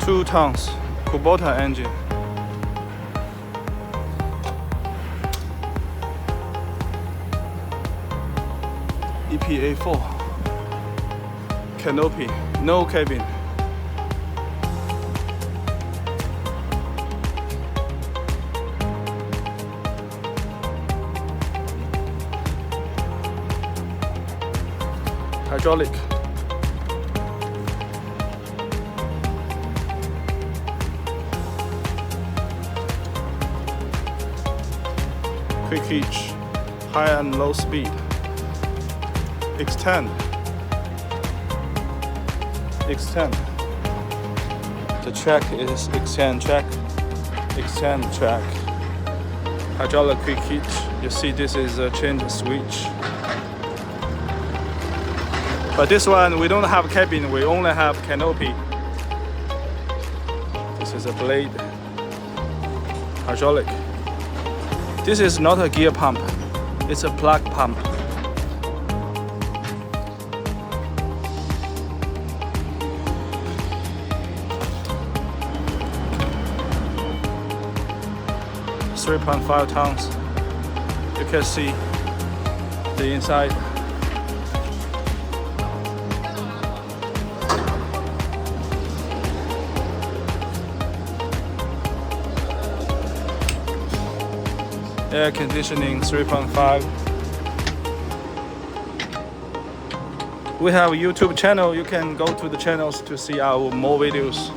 2 tons Kubota engine. EPA 4. Canopy, no cabin. Hydraulic. Quick hitch, high and low speed. Extend. The track is extend track. Hydraulic quick hitch. You see this is a change switch. But this one we don't have cabin, we only have canopy. This is a blade. Hydraulic. This is not a gear pump, it's a plug pump. .5 tons. You can see the inside. Air conditioning 3.5. We have a YouTube channel. You can go to the channels to see our more videos.